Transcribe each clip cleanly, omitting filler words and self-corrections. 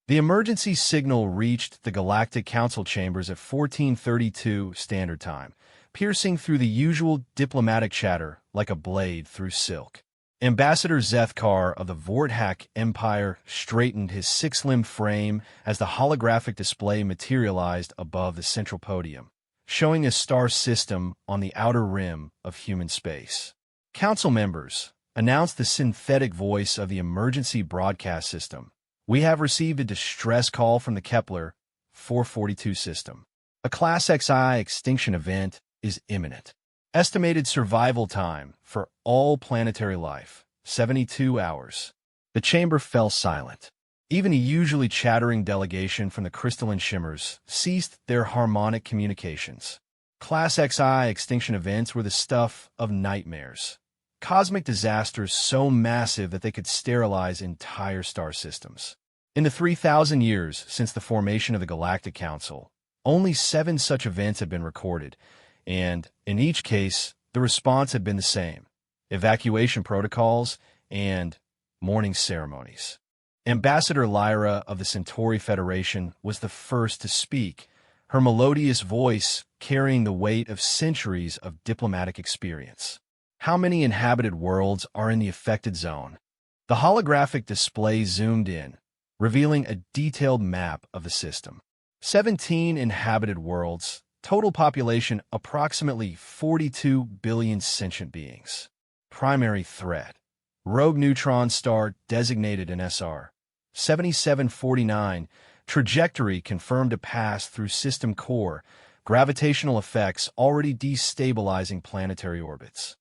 The emergency signal reached the Galactic Council chambers at 1432 Standard Time, piercing through the usual diplomatic chatter like a blade through silk. Ambassador Zethkar of the Vorthak Empire straightened his six-limbed frame as the holographic display materialized above the central podium, showing a star system on the outer rim of human space. Council members, announced the synthetic voice of the emergency broadcast system, we have received a distress call from the Kepler 442 system. A Class XI extinction event is imminent. Estimated survival time for all planetary life, 72 hours. The chamber fell silent. Even a usually chattering delegation from the crystalline shimmers ceased their harmonic communications. Class XI extinction events were the stuff of nightmares. Cosmic disasters so massive that they could sterilize entire star systems. In the 3,000 years since the formation of the Galactic Council, only 7 such events had been recorded, and, in each case, the response had been the same: evacuation protocols and mourning ceremonies. Ambassador Lyra of the Centauri Federation was the first to speak, her melodious voice carrying the weight of centuries of diplomatic experience. How many inhabited worlds are in the affected zone? The holographic display zoomed in, revealing a detailed map of the system. 17 inhabited worlds, total population approximately 42 billion sentient beings. Primary threat: rogue neutron star designated an SR 7749, trajectory confirmed to pass through system core, gravitational effects already destabilizing planetary orbits.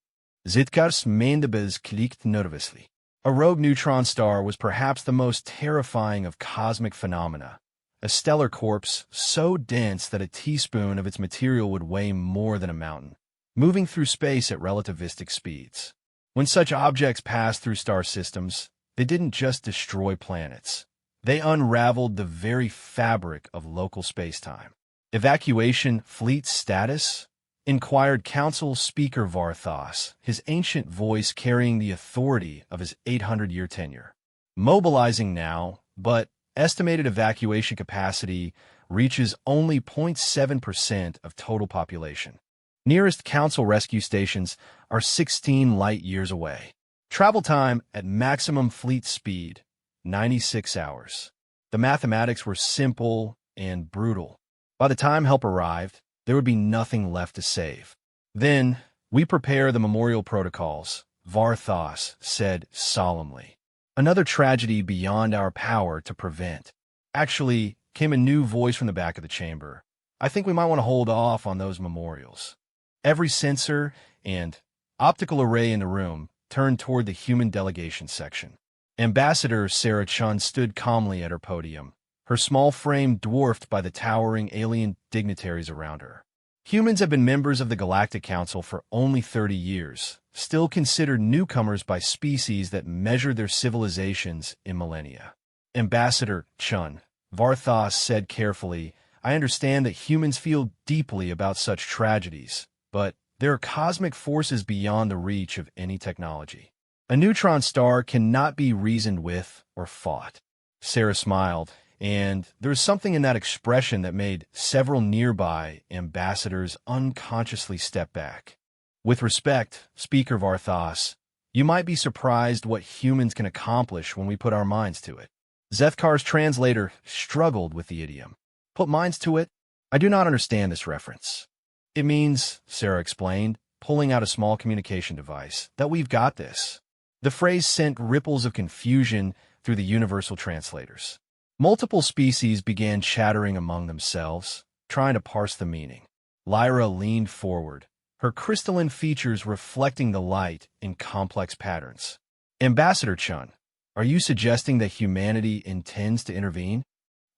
Zitkars Mendebes klicked nervously. A rogue neutron star was perhaps the most terrifying of cosmic phenomena, a stellar corpse so dense that a teaspoon of its material would weigh more than a mountain, moving through space at relativistic speeds. When such objects passed through star systems, they didn't just destroy planets. They unraveled the very fabric of local spacetime. Evacuation fleet status? Inquired Council Speaker Varthos, his ancient voice carrying the authority of his 800-year tenure. Mobilizing now, but estimated evacuation capacity reaches only 0.7% of total population. Nearest Council rescue stations are 16 light-years away. Travel time at maximum fleet speed, 96 hours. The mathematics were simple and brutal. By the time help arrived, there would be nothing left to save. Then, we prepare the memorial protocols, Varthos said solemnly. Another tragedy beyond our power to prevent. Actually, came a new voice from the back of the chamber. I think we might want to hold off on those memorials. Every sensor and optical array in the room turned toward the human delegation section. Ambassador Sarah Chun stood calmly at her podium, her small frame dwarfed by the towering alien dignitaries around her. Humans have been members of the Galactic Council for only 30 years, still considered newcomers by species that measure their civilizations in millennia. Ambassador Chun, Varthos said carefully, I understand that humans feel deeply about such tragedies, but there are cosmic forces beyond the reach of any technology. A neutron star cannot be reasoned with or fought. Sarah smiled, and there was something in that expression that made several nearby ambassadors unconsciously step back. With respect, Speaker Varthos, you might be surprised what humans can accomplish when we put our minds to it. Zethkar's translator struggled with the idiom. Put minds to it? I do not understand this reference. It means, Sarah explained, pulling out a small communication device, that we've got this. The phrase sent ripples of confusion through the universal translators. Multiple species began chattering among themselves, trying to parse the meaning. Lyra leaned forward, her crystalline features reflecting the light in complex patterns. Ambassador Chun, are you suggesting that humanity intends to intervene?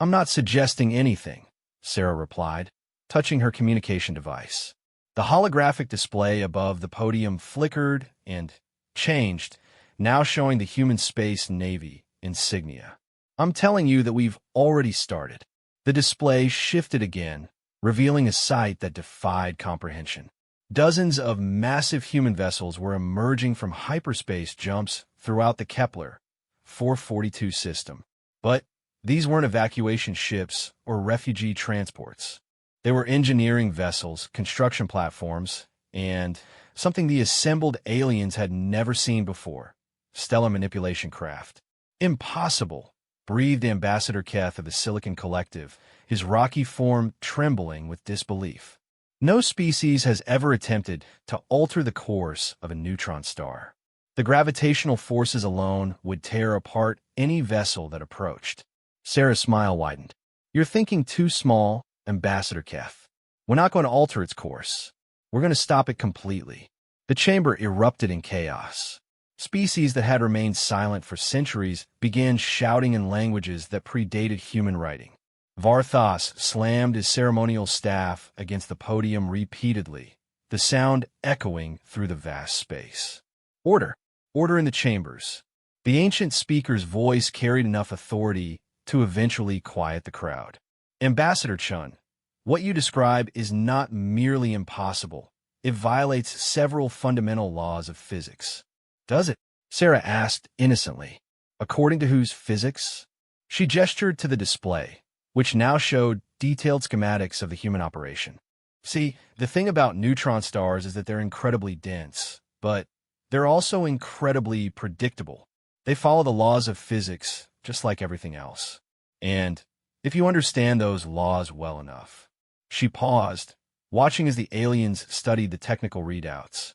I'm not suggesting anything, Sarah replied, touching her communication device. The holographic display above the podium flickered and changed, now showing the human space Navy insignia. I'm telling you that we've already started. The display shifted again, revealing a sight that defied comprehension. Dozens of massive human vessels were emerging from hyperspace jumps throughout the Kepler 442 system. But These weren't evacuation ships or refugee transports. They were engineering vessels, construction platforms, and something the assembled aliens had never seen before: stellar manipulation craft. Impossible, breathed Ambassador Keth of the Silicon Collective, his rocky form trembling with disbelief. No species has ever attempted to alter the course of a neutron star. The gravitational forces alone would tear apart any vessel that approached. Sarah's smile widened. You're thinking too small, Ambassador Keth. We're not going to alter its course. We're going to stop it completely. The chamber erupted in chaos. Species that had remained silent for centuries began shouting in languages that predated human writing. Varthas slammed his ceremonial staff against the podium repeatedly, the sound echoing through the vast space. Order! Order in the chambers. The ancient speaker's voice carried enough authority to eventually quiet the crowd. Ambassador Chun, what you describe is not merely impossible. It violates several fundamental laws of physics. Does it? Sarah asked innocently. According to whose physics? She gestured to the display, which now showed detailed schematics of the human operation. See, the thing about neutron stars is that they're incredibly dense, but they're also incredibly predictable. They follow the laws of physics, just like everything else. And if you understand those laws well enough. She paused, watching as the aliens studied the technical readouts.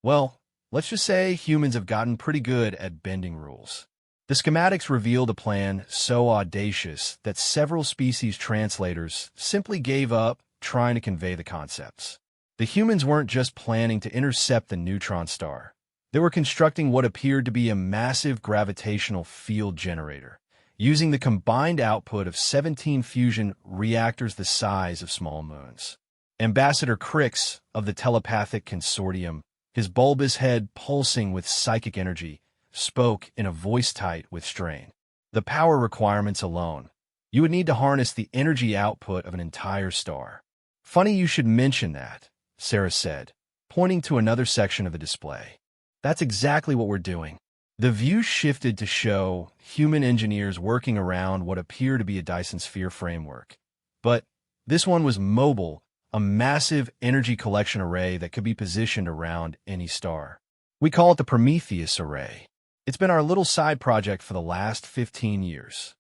Well, let's just say humans have gotten pretty good at bending rules. The schematics revealed a plan so audacious that several species translators simply gave up trying to convey the concepts. The humans weren't just planning to intercept the neutron star. They were constructing what appeared to be a massive gravitational field generator, using the combined output of 17 fusion reactors the size of small moons. Ambassador Crix of the Telepathic Consortium, his bulbous head pulsing with psychic energy, spoke in a voice tight with strain. The power requirements alone. You would need to harness the energy output of an entire star. Funny you should mention that, Sarah said, pointing to another section of the display. That's exactly what we're doing. The view shifted to show human engineers working around what appeared to be a Dyson sphere framework. But this one was mobile, a massive energy collection array that could be positioned around any star. We call it the Prometheus Array. It's been our little side project for the last 15 years.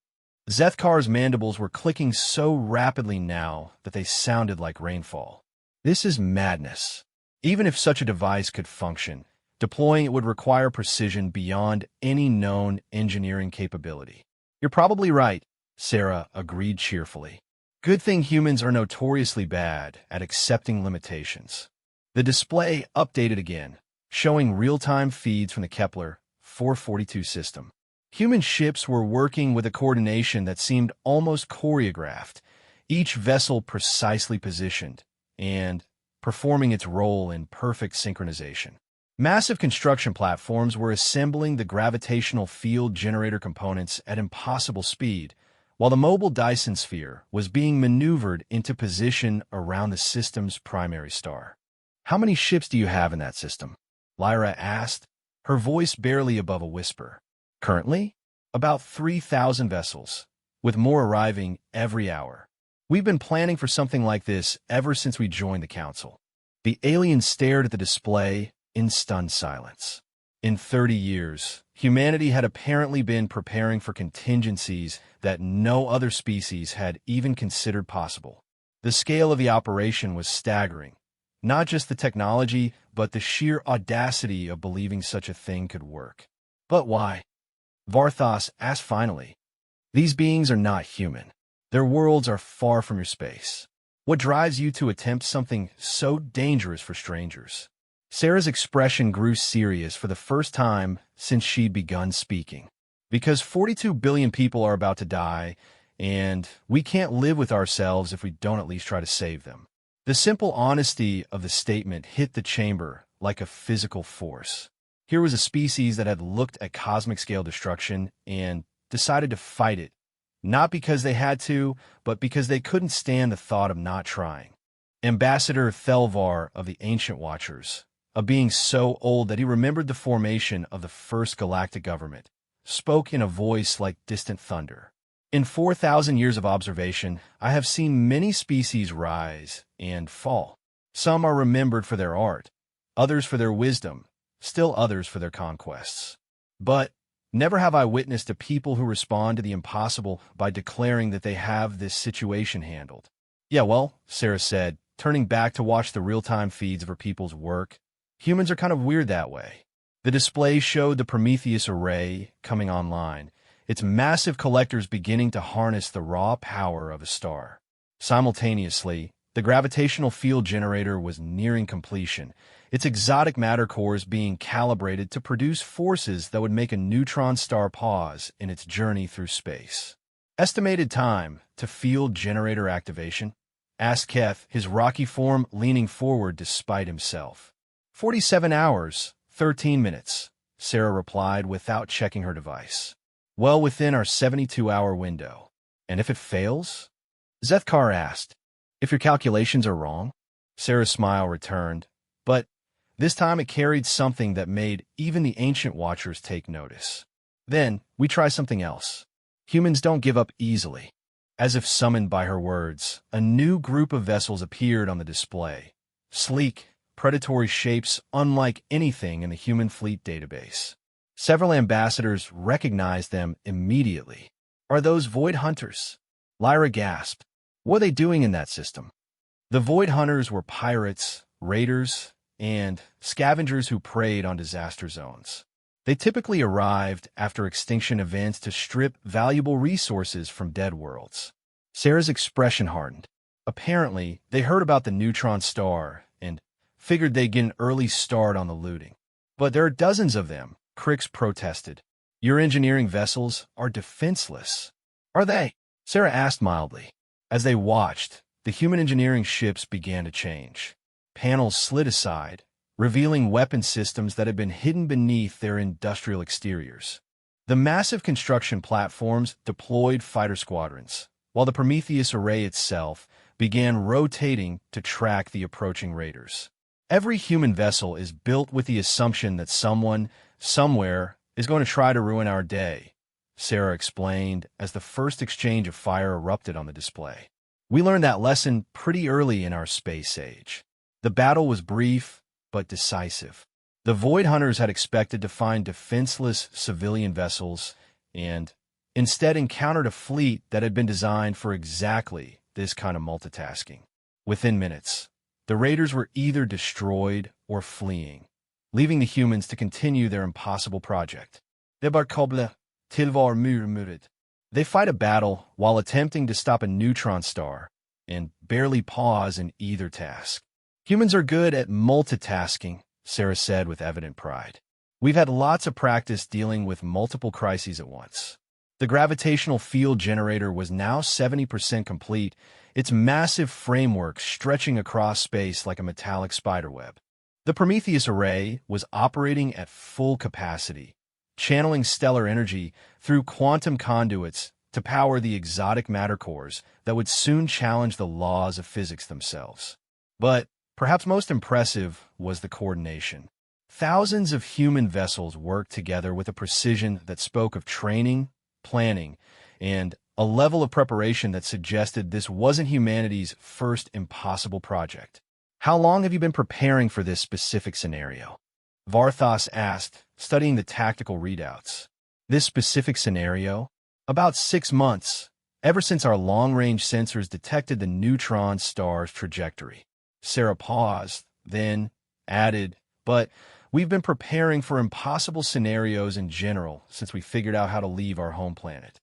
Zethkar's mandibles were clicking so rapidly now that they sounded like rainfall. This is madness. Even if such a device could function, deploying it would require precision beyond any known engineering capability. You're probably right, Sarah agreed cheerfully. Good thing humans are notoriously bad at accepting limitations. The display updated again, showing real-time feeds from the Kepler 442 system. Human ships were working with a coordination that seemed almost choreographed, each vessel precisely positioned and performing its role in perfect synchronization. Massive construction platforms were assembling the gravitational field generator components at impossible speed, while the mobile Dyson sphere was being maneuvered into position around the system's primary star. How many ships do you have in that system? Lyra asked, her voice barely above a whisper. Currently, about 3,000 vessels, with more arriving every hour. We've been planning for something like this ever since we joined the Council. The alien stared at the display in stunned silence. In 30 years, humanity had apparently been preparing for contingencies that no other species had even considered possible. The scale of the operation was staggering. Not just the technology, but the sheer audacity of believing such a thing could work. But why? Varthas asked finally. These beings are not human. Their worlds are far from your space. What drives you to attempt something so dangerous for strangers? Sarah's expression grew serious for the first time since she'd begun speaking. Because 42 billion people are about to die, and we can't live with ourselves if we don't at least try to save them. The simple honesty of the statement hit the chamber like a physical force. Here was a species that had looked at cosmic-scale destruction and decided to fight it, not because they had to, but because they couldn't stand the thought of not trying. Ambassador Thelvar of the Ancient Watchers, a being so old that he remembered the formation of the first galactic government, spoke in a voice like distant thunder. In 4,000 years of observation, I have seen many species rise and fall. Some are remembered for their art, others for their wisdom, still others for their conquests. But never have I witnessed a people who respond to the impossible by declaring that they have this situation handled. Yeah, well, Sarah said, turning back to watch the real-time feeds of her people's work. Humans are kind of weird that way. The display showed the Prometheus array coming online, its massive collectors beginning to harness the raw power of a star. Simultaneously, the gravitational field generator was nearing completion, its exotic matter cores being calibrated to produce forces that would make a neutron star pause in its journey through space. Estimated time to field generator activation? Asked Keth, his rocky form leaning forward despite himself. 47 hours, 13 minutes, Sarah replied without checking her device. Well within our 72-hour window. And if it fails? Zethkar asked. If your calculations are wrong? Sarah's smile returned, but this time it carried something that made even the ancient watchers take notice. Then, we try something else. Humans don't give up easily. As if summoned by her words, a new group of vessels appeared on the display. Sleek, predatory shapes unlike anything in the human fleet database. Several ambassadors recognized them immediately. Are those Void Hunters? Lyra gasped. What are they doing in that system? The Void Hunters were pirates, raiders, and scavengers who preyed on disaster zones. They typically arrived after extinction events to strip valuable resources from dead worlds. Sarah's expression hardened. Apparently, they heard about the neutron star and figured they'd get an early start on the looting. But there are dozens of them, Crix protested. Your engineering vessels are defenseless. Are they? Sarah asked mildly. As they watched, the human engineering ships began to change. Panels slid aside, revealing weapon systems that had been hidden beneath their industrial exteriors. The massive construction platforms deployed fighter squadrons, while the Prometheus array itself began rotating to track the approaching raiders. Every human vessel is built with the assumption that someone, somewhere, is going to try to ruin our day, Sarah explained as the first exchange of fire erupted on the display. We learned that lesson pretty early in our space age. The battle was brief, but decisive. The Void Hunters had expected to find defenseless civilian vessels and instead encountered a fleet that had been designed for exactly this kind of multitasking. Within minutes, the raiders were either destroyed or fleeing, leaving the humans to continue their impossible project. Débarquable, tilvar murmured. They fight a battle while attempting to stop a neutron star and barely pause in either task. Humans are good at multitasking, Sarah said with evident pride. We've had lots of practice dealing with multiple crises at once. The gravitational field generator was now 70% complete, its massive framework stretching across space like a metallic spiderweb. The Prometheus array was operating at full capacity, channeling stellar energy through quantum conduits to power the exotic matter cores that would soon challenge the laws of physics themselves. But perhaps most impressive was the coordination. Thousands of human vessels worked together with a precision that spoke of training, planning, and a level of preparation that suggested this wasn't humanity's first impossible project. How long have you been preparing for this specific scenario? Varthos asked, studying the tactical readouts. This specific scenario? About 6 months, ever since our long-range sensors detected the neutron star's trajectory. Sarah paused, then added, but we've been preparing for impossible scenarios in general since we figured out how to leave our home planet.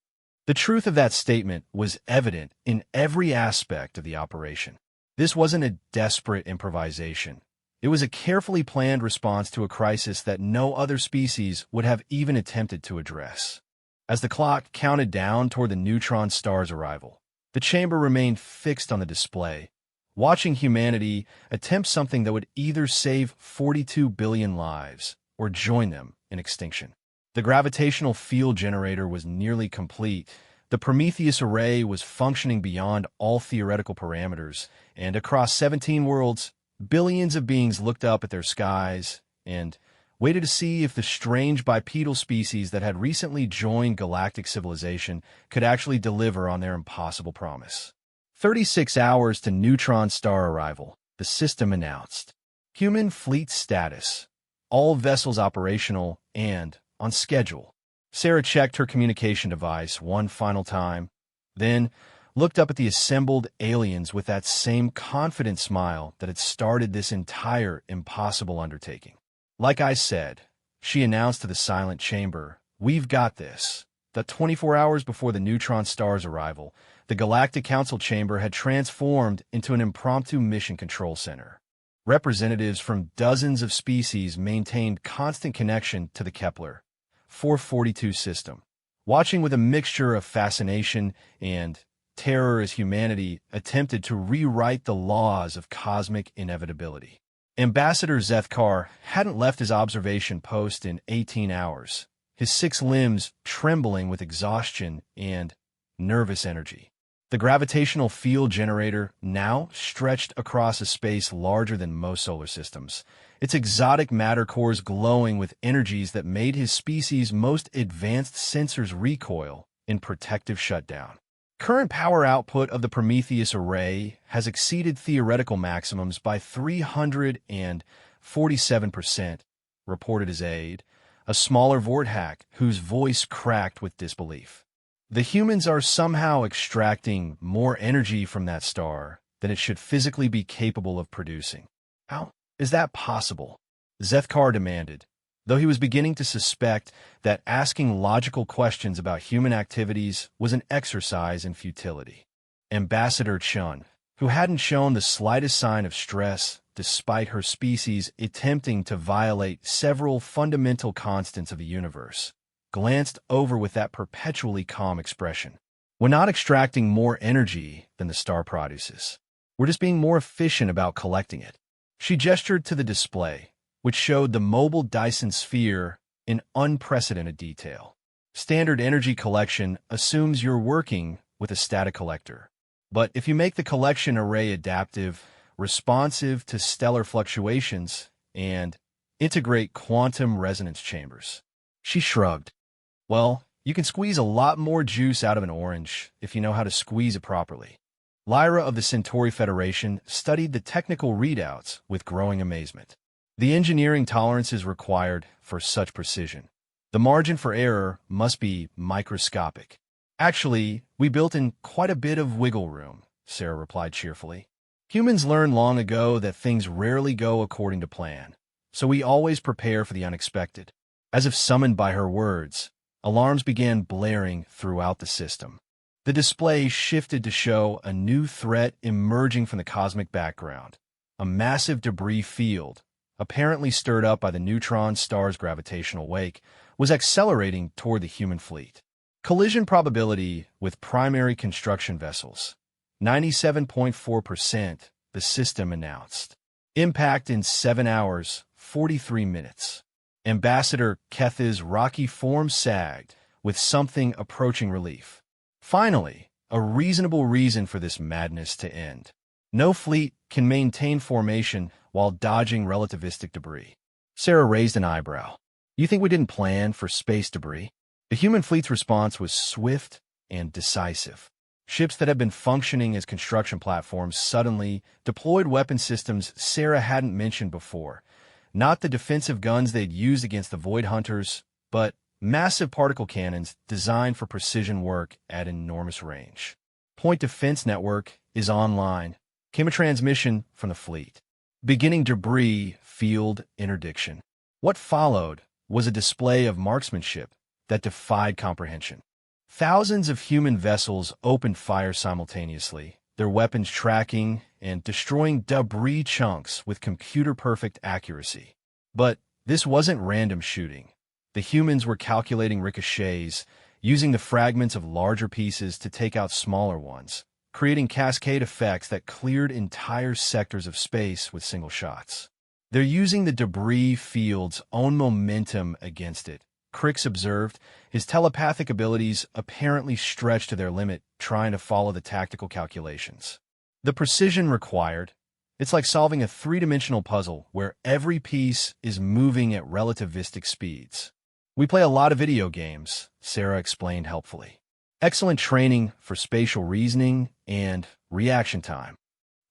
The truth of that statement was evident in every aspect of the operation. This wasn't a desperate improvisation. It was a carefully planned response to a crisis that no other species would have even attempted to address. As the clock counted down toward the neutron star's arrival, the chamber remained fixed on the display, watching humanity attempt something that would either save 42 billion lives or join them in extinction. The gravitational field generator was nearly complete. The Prometheus array was functioning beyond all theoretical parameters, and across 17 worlds, billions of beings looked up at their skies and waited to see if the strange bipedal species that had recently joined galactic civilization could actually deliver on their impossible promise. 36 hours to neutron star arrival, the system announced. Human fleet status. All vessels operational and on schedule. Sarah checked her communication device one final time, then looked up at the assembled aliens with that same confident smile that had started this entire impossible undertaking. Like I said, she announced to the silent chamber, "We've got this." That 24 hours before the neutron star's arrival, the Galactic Council chamber had transformed into an impromptu mission control center. Representatives from dozens of species maintained constant connection to the Kepler 442 system, watching with a mixture of fascination and terror as humanity attempted to rewrite the laws of cosmic inevitability. Ambassador Zethkar hadn't left his observation post in 18 hours, his 6 limbs trembling with exhaustion and nervous energy. The gravitational field generator now stretched across a space larger than most solar systems, its exotic matter cores glowing with energies that made his species' most advanced sensors recoil in protective shutdown. Current power output of the Prometheus array has exceeded theoretical maximums by 347%, reported his aide, a smaller Vorthack whose voice cracked with disbelief. The humans are somehow extracting more energy from that star than it should physically be capable of producing. How is that possible? Zethkar demanded, though he was beginning to suspect that asking logical questions about human activities was an exercise in futility. Ambassador Chun, who hadn't shown the slightest sign of stress despite her species attempting to violate several fundamental constants of the universe, glanced over with that perpetually calm expression. "We're not extracting more energy than the star produces. We're just being more efficient about collecting it." She gestured to the display, which showed the mobile Dyson sphere in unprecedented detail. Standard energy collection assumes you're working with a static collector. But if you make the collection array adaptive, responsive to stellar fluctuations, and integrate quantum resonance chambers. She shrugged. "Well, you can squeeze a lot more juice out of an orange if you know how to squeeze it properly." Lyra of the Centauri Federation studied the technical readouts with growing amazement. The engineering tolerances required for such precision. The margin for error must be microscopic. "Actually, we built in quite a bit of wiggle room," Sarah replied cheerfully. "Humans learned long ago that things rarely go according to plan, so we always prepare for the unexpected." As if summoned by her words, alarms began blaring throughout the system. The display shifted to show a new threat emerging from the cosmic background. A massive debris field, apparently stirred up by the neutron star's gravitational wake, was accelerating toward the human fleet. Collision probability with primary construction vessels. 97.4%, the system announced. Impact in 7 hours, 43 minutes. Ambassador Ketha's rocky form sagged, with something approaching relief. Finally, a reasonable reason for this madness to end. No fleet can maintain formation while dodging relativistic debris. Sarah raised an eyebrow. "You think we didn't plan for space debris?" The human fleet's response was swift and decisive. Ships that had been functioning as construction platforms suddenly deployed weapon systems Sarah hadn't mentioned before. Not the defensive guns they'd used against the Void Hunters, but massive particle cannons designed for precision work at enormous range. Point Defense Network is online, came a transmission from the fleet. Beginning debris field interdiction. What followed was a display of marksmanship that defied comprehension. Thousands of human vessels opened fire simultaneously, their weapons tracking and destroying debris chunks with computer-perfect accuracy. But this wasn't random shooting. The humans were calculating ricochets, using the fragments of larger pieces to take out smaller ones, creating cascade effects that cleared entire sectors of space with single shots. They're using the debris field's own momentum against it, Crix observed, his telepathic abilities apparently stretched to their limit, trying to follow the tactical calculations. The precision required, It's like solving a three-dimensional puzzle where every piece is moving at relativistic speeds. We play a lot of video games, Sarah explained helpfully. Excellent training for spatial reasoning and reaction time.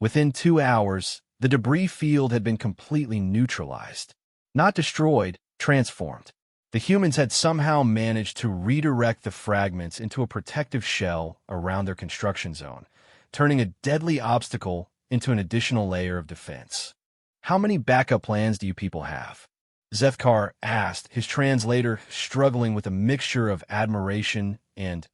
Within 2 hours, the debris field had been completely neutralized. Not destroyed, transformed. The humans had somehow managed to redirect the fragments into a protective shell around their construction zone, turning a deadly obstacle into an additional layer of defense. How many backup plans do you people have? Zefkar asked, his translator struggling with a mixture of admiration and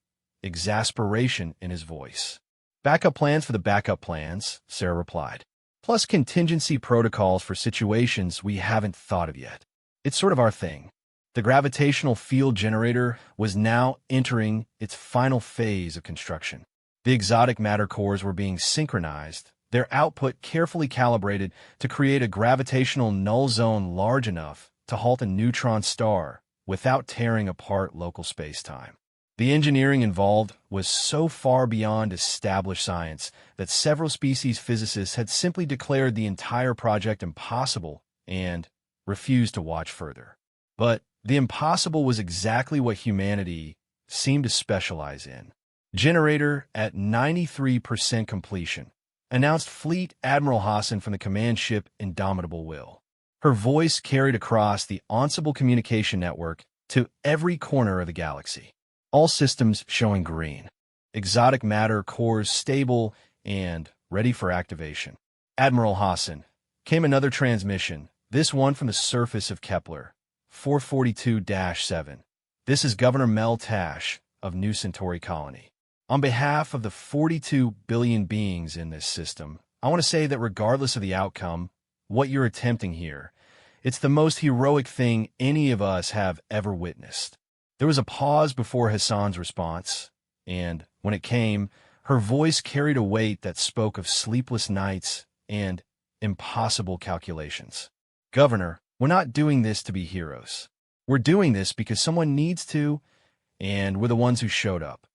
exasperation in his voice. Backup plans for the backup plans, Sarah replied, plus contingency protocols for situations we haven't thought of yet. It's sort of our thing. The gravitational field generator was now entering its final phase of construction. The exotic matter cores were being synchronized, their output carefully calibrated to create a gravitational null zone large enough to halt a neutron star without tearing apart local space-time. The engineering involved was so far beyond established science that several species physicists had simply declared the entire project impossible and refused to watch further. But the impossible was exactly what humanity seemed to specialize in. Generator at 93% completion, announced Fleet Admiral Hassan from the command ship Indomitable Will. Her voice carried across the Ensemble communication network to every corner of the galaxy. All systems showing green. Exotic matter cores stable and ready for activation. Admiral Hassan, came another transmission, this one from the surface of Kepler, 442-7. This is Governor Mel Tash of New Centauri Colony. On behalf of the 42 billion beings in this system, I want to say that regardless of the outcome, what you're attempting here, it's the most heroic thing any of us have ever witnessed. There was a pause before Hassan's response, and when it came, her voice carried a weight that spoke of sleepless nights and impossible calculations. Governor, we're not doing this to be heroes. We're doing this because someone needs to, and we're the ones who showed up.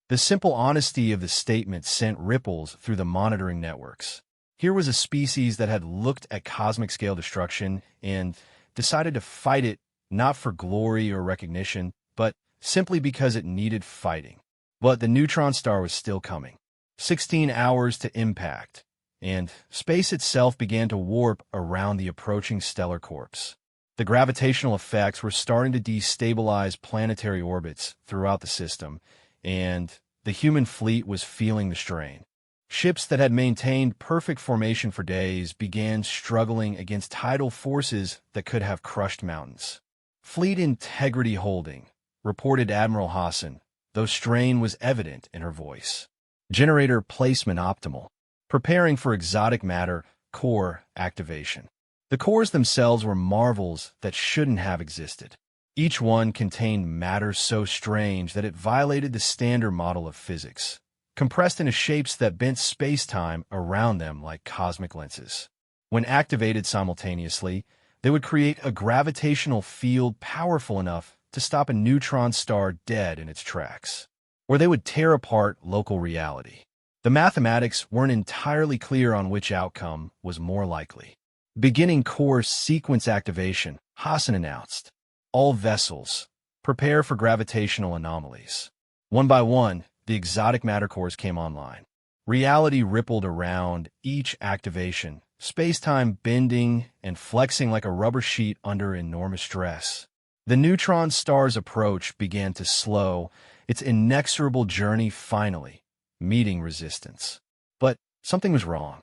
The simple honesty of the statement sent ripples through the monitoring networks. Here was a species that had looked at cosmic-scale destruction and decided to fight it not for glory or recognition, but simply because it needed fighting. But the neutron star was still coming. 16 hours to impact, and space itself began to warp around the approaching stellar corpse. The gravitational effects were starting to destabilize planetary orbits throughout the system, and the human fleet was feeling the strain. Ships that had maintained perfect formation for days began struggling against tidal forces that could have crushed mountains. Fleet integrity holding, reported Admiral Hassan, though strain was evident in her voice. Generator placement optimal, preparing for exotic matter core activation. The cores themselves were marvels that shouldn't have existed. Each one contained matter so strange that it violated the standard model of physics, compressed into shapes that bent space-time around them like cosmic lenses. When activated simultaneously, they would create a gravitational field powerful enough to stop a neutron star dead in its tracks, or they would tear apart local reality. The mathematics weren't entirely clear on which outcome was more likely. Beginning core sequence activation, Hassan announced. All vessels, prepare for gravitational anomalies. One by one, the exotic matter cores came online. Reality rippled around each activation, space-time bending and flexing like a rubber sheet under enormous stress. The neutron star's approach began to slow, its inexorable journey finally meeting resistance. But something was wrong.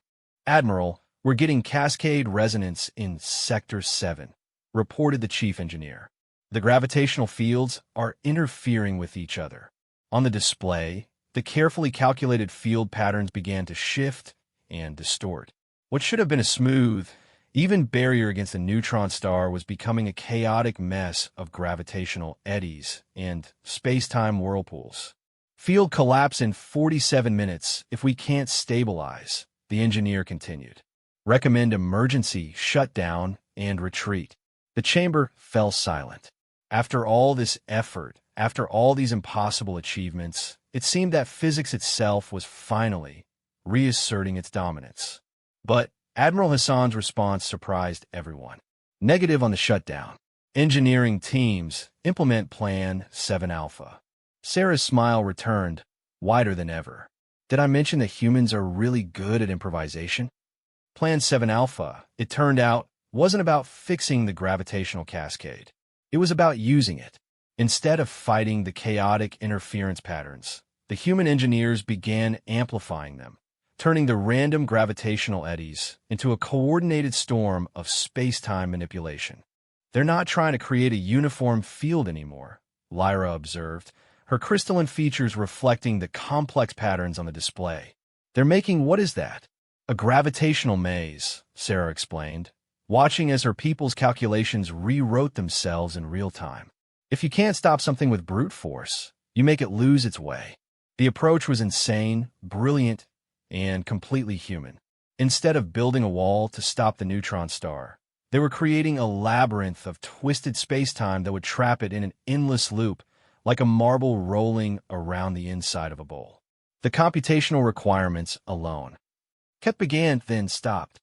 Admiral, we're getting cascade resonance in Sector 7, reported the chief engineer. The gravitational fields are interfering with each other. On the display, the carefully calculated field patterns began to shift and distort. What should have been a smooth, even barrier against the neutron star was becoming a chaotic mess of gravitational eddies and space-time whirlpools. Field collapse in 47 minutes if we can't stabilize, the engineer continued. Recommend emergency shutdown and retreat. The chamber fell silent. After all this effort, after all these impossible achievements, it seemed that physics itself was finally reasserting its dominance. But Admiral Hassan's response surprised everyone. Negative on the shutdown. Engineering teams implement Plan 7 Alpha. Sarah's smile returned, wider than ever. Did I mention that humans are really good at improvisation? Plan 7 Alpha, it turned out, wasn't about fixing the gravitational cascade. It was about using it. Instead of fighting the chaotic interference patterns, the human engineers began amplifying them, turning the random gravitational eddies into a coordinated storm of space-time manipulation. They're not trying to create a uniform field anymore, Lyra observed, her crystalline features reflecting the complex patterns on the display. They're making what is that? A gravitational maze, Sarah explained, watching as her people's calculations rewrote themselves in real time. If you can't stop something with brute force, you make it lose its way. The approach was insane, brilliant, and completely human. Instead of building a wall to stop the neutron star, they were creating a labyrinth of twisted spacetime that would trap it in an endless loop, like a marble rolling around the inside of a bowl. The computational requirements alone began, then stopped.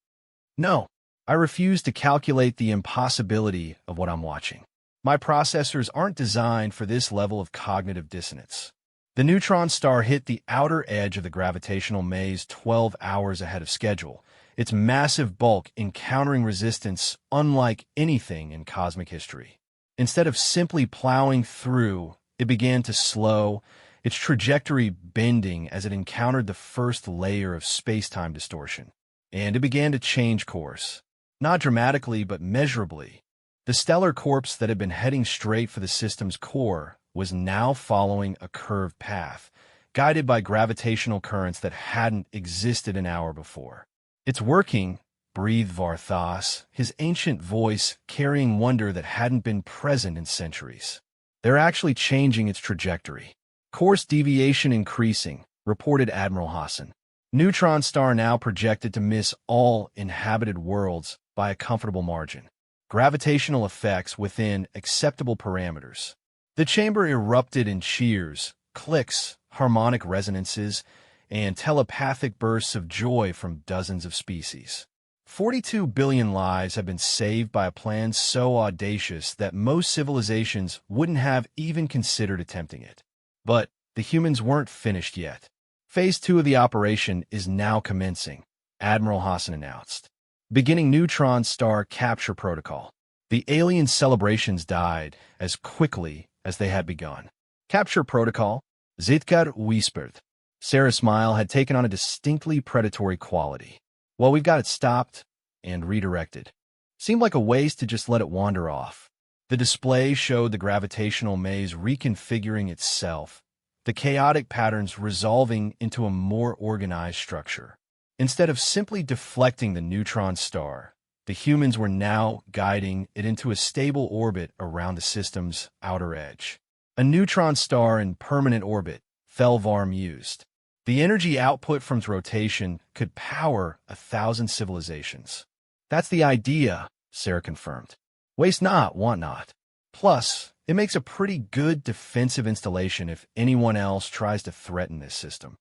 No, I refuse to calculate the impossibility of what I'm watching. My processors aren't designed for this level of cognitive dissonance. The neutron star hit the outer edge of the gravitational maze 12 hours ahead of schedule, its massive bulk encountering resistance unlike anything in cosmic history. Instead of simply plowing through, it began to slow, its trajectory bending as it encountered the first layer of spacetime distortion. And it began to change course. Not dramatically, but measurably. The stellar corpse that had been heading straight for the system's core was now following a curved path, guided by gravitational currents that hadn't existed an hour before. "It's working," breathed Varthas, his ancient voice carrying wonder that hadn't been present in centuries. "They're actually changing its trajectory. Course deviation increasing," reported Admiral Hassan. "Neutron star now projected to miss all inhabited worlds by a comfortable margin. Gravitational effects within acceptable parameters." The chamber erupted in cheers, clicks, harmonic resonances, and telepathic bursts of joy from dozens of species. 42 billion lives have been saved by a plan so audacious that most civilizations wouldn't have even considered attempting it. But the humans weren't finished yet. Phase 2 of the operation is now commencing, Admiral Hassan announced. Beginning neutron star capture protocol. The alien celebrations died as quickly as they had begun. "Capture protocol?" Zitkar whispered. Sarah's smile had taken on a distinctly predatory quality. "Well, we've got it stopped and redirected. Seemed like a waste to just let it wander off." The display showed the gravitational maze reconfiguring itself, the chaotic patterns resolving into a more organized structure. Instead of simply deflecting the neutron star, the humans were now guiding it into a stable orbit around the system's outer edge. "A neutron star in permanent orbit," Thelvar mused. "The energy output from its rotation could power 1,000 civilizations." "That's the idea," Sarah confirmed. "Waste not, want not. Plus, it makes a pretty good defensive installation if anyone else tries to threaten this system."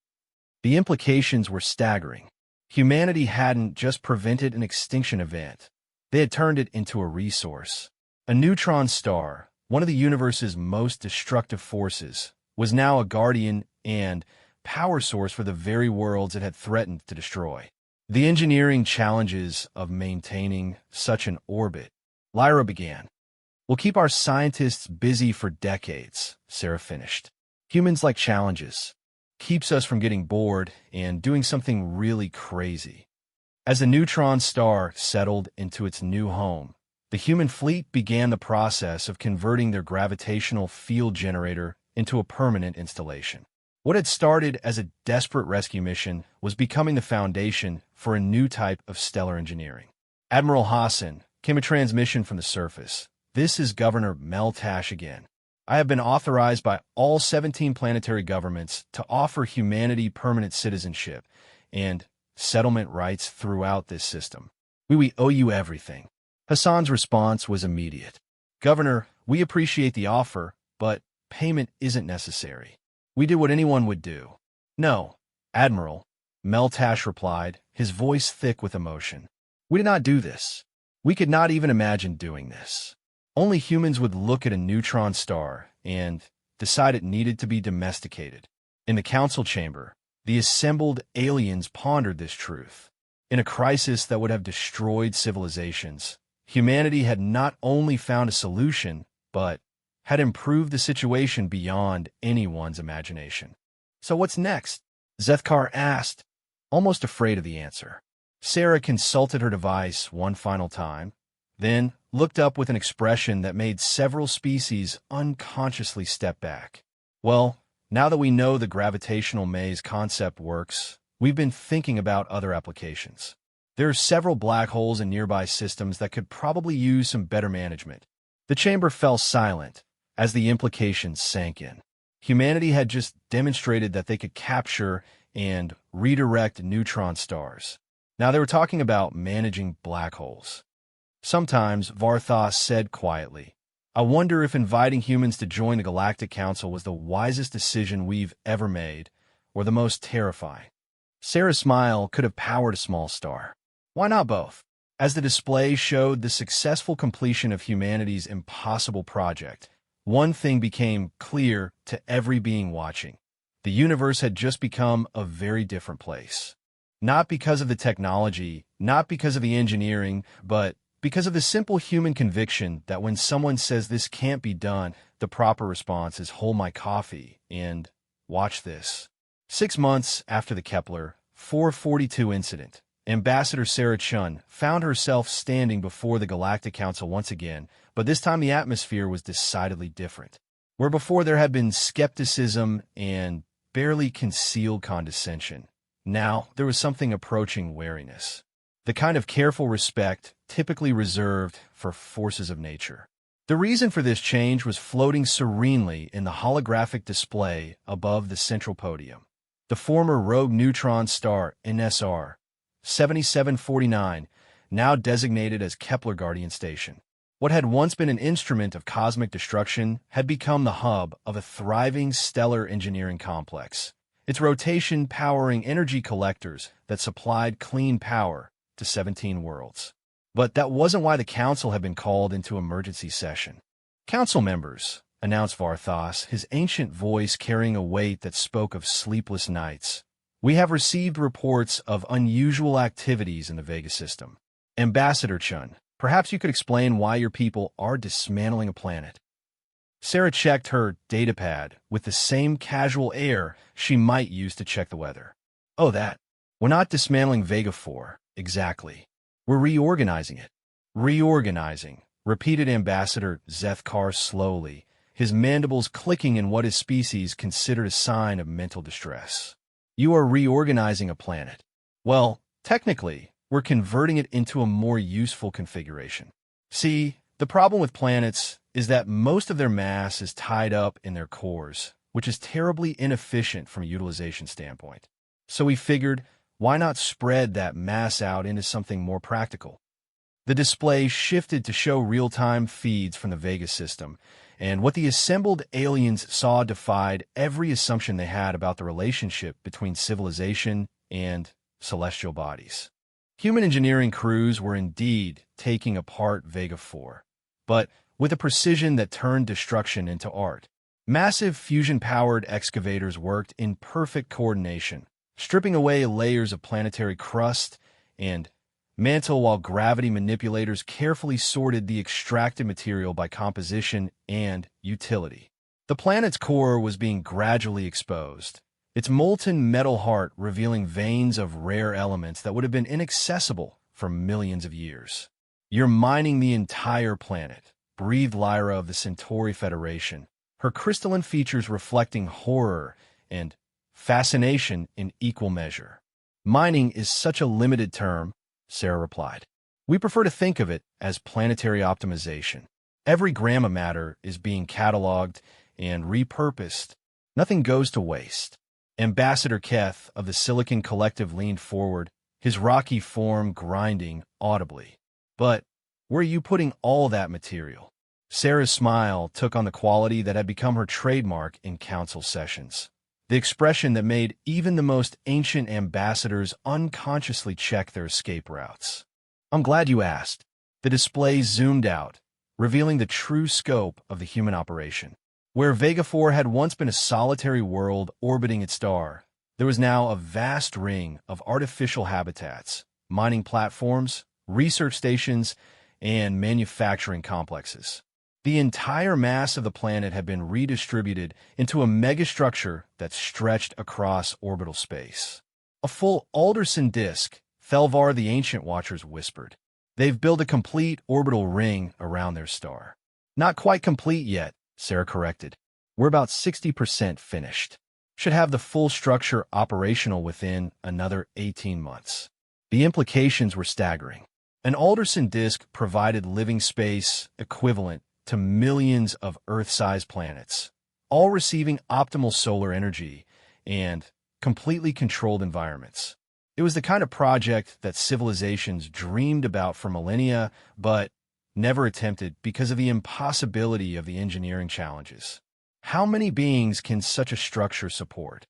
The implications were staggering. Humanity hadn't just prevented an extinction event. They had turned it into a resource. A neutron star, one of the universe's most destructive forces, was now a guardian and power source for the very worlds it had threatened to destroy. The engineering challenges of maintaining such an orbit. Lyra began. "We'll keep our scientists busy for decades," Sarah finished. "Humans like challenges. Keeps us from getting bored and doing something really crazy." As the neutron star settled into its new home, the human fleet began the process of converting their gravitational field generator into a permanent installation. What had started as a desperate rescue mission was becoming the foundation for a new type of stellar engineering. "Admiral Hassan," came a transmission from the surface. "This is Governor Meltash again. I have been authorized by all 17 planetary governments to offer humanity permanent citizenship and settlement rights throughout this system. We owe you everything." Hassan's response was immediate. "Governor, we appreciate the offer, but payment isn't necessary. We did what anyone would do." "No, Admiral," Meltash replied, his voice thick with emotion. We did not do this. We could not even imagine doing this. Only humans would look at a neutron star and decide it needed to be domesticated. In the council chamber, the assembled aliens pondered this truth. In a crisis that would have destroyed civilizations, humanity had not only found a solution, but had improved the situation beyond anyone's imagination. So what's next? Zethkar asked, almost afraid of the answer. Sarah consulted her device one final time, then looked up with an expression that made several species unconsciously step back. Well, now that we know the gravitational maze concept works, we've been thinking about other applications. There are several black holes in nearby systems that could probably use some better management. The chamber fell silent as the implications sank in. Humanity had just demonstrated that they could capture and redirect neutron stars. Now they were talking about managing black holes. Sometimes, Varthos said quietly, I wonder if inviting humans to join the Galactic Council was the wisest decision we've ever made, or the most terrifying. Sarah's smile could have powered a small star. Why not both? As the display showed the successful completion of humanity's impossible project, one thing became clear to every being watching. The universe had just become a very different place. Not because of the technology, not because of the engineering, but because of the simple human conviction that when someone says this can't be done, the proper response is hold my coffee and watch this. 6 months after the Kepler 442 incident, Ambassador Sarah Chun found herself standing before the Galactic Council once again, but this time the atmosphere was decidedly different. Where before there had been skepticism and barely concealed condescension, now there was something approaching wariness. The kind of careful respect typically reserved for forces of nature. The reason for this change was floating serenely in the holographic display above the central podium. The former rogue neutron star NSR 7749, now designated as Kepler Guardian Station. What had once been an instrument of cosmic destruction had become the hub of a thriving stellar engineering complex, its rotation powering energy collectors that supplied clean power to 17 worlds. But that wasn't why the council had been called into emergency session. Council members, announced Varthos, his ancient voice carrying a weight that spoke of sleepless nights. We have received reports of unusual activities in the Vega system. Ambassador Chun, perhaps you could explain why your people are dismantling a planet. Sarah checked her datapad with the same casual air she might use to check the weather. Oh, that. We're not dismantling Vega 4, exactly. We're reorganizing it. Reorganizing, repeated Ambassador Zethkar slowly, his mandibles clicking in what his species considered a sign of mental distress. You are reorganizing a planet. Well, technically, we're converting it into a more useful configuration. See, the problem with planets is that most of their mass is tied up in their cores, which is terribly inefficient from a utilization standpoint. So we figured, why not spread that mass out into something more practical? The display shifted to show real-time feeds from the Vega system, and what the assembled aliens saw defied every assumption they had about the relationship between civilization and celestial bodies. Human engineering crews were indeed taking apart Vega 4, but with a precision that turned destruction into art. Massive fusion-powered excavators worked in perfect coordination, stripping away layers of planetary crust and mantle while gravity manipulators carefully sorted the extracted material by composition and utility. The planet's core was being gradually exposed, its molten metal heart revealing veins of rare elements that would have been inaccessible for millions of years. You're mining the entire planet, breathed Lyra of the Centauri Federation, her crystalline features reflecting horror and fascination in equal measure. Mining is such a limited term, Sarah replied. We prefer to think of it as planetary optimization. Every gram of matter is being cataloged and repurposed. Nothing goes to waste. Ambassador Keth of the Silicon Collective leaned forward, his rocky form grinding audibly. But where are you putting all that material? Sarah's smile took on the quality that had become her trademark in council sessions. The expression that made even the most ancient ambassadors unconsciously check their escape routes. I'm glad you asked. The display zoomed out, revealing the true scope of the human operation. Where Vega 4 had once been a solitary world orbiting its star, there was now a vast ring of artificial habitats, mining platforms, research stations, and manufacturing complexes. The entire mass of the planet had been redistributed into a megastructure that stretched across orbital space. A full Alderson disk, Thelvar the Ancient Watchers whispered. They've built a complete orbital ring around their star. Not quite complete yet, Sarah corrected. We're about 60% finished. Should have the full structure operational within another 18 months. The implications were staggering. An Alderson disk provided living space equivalent to millions of Earth-sized planets, all receiving optimal solar energy and completely controlled environments. It was the kind of project that civilizations dreamed about for millennia, but never attempted because of the impossibility of the engineering challenges. How many beings can such a structure support?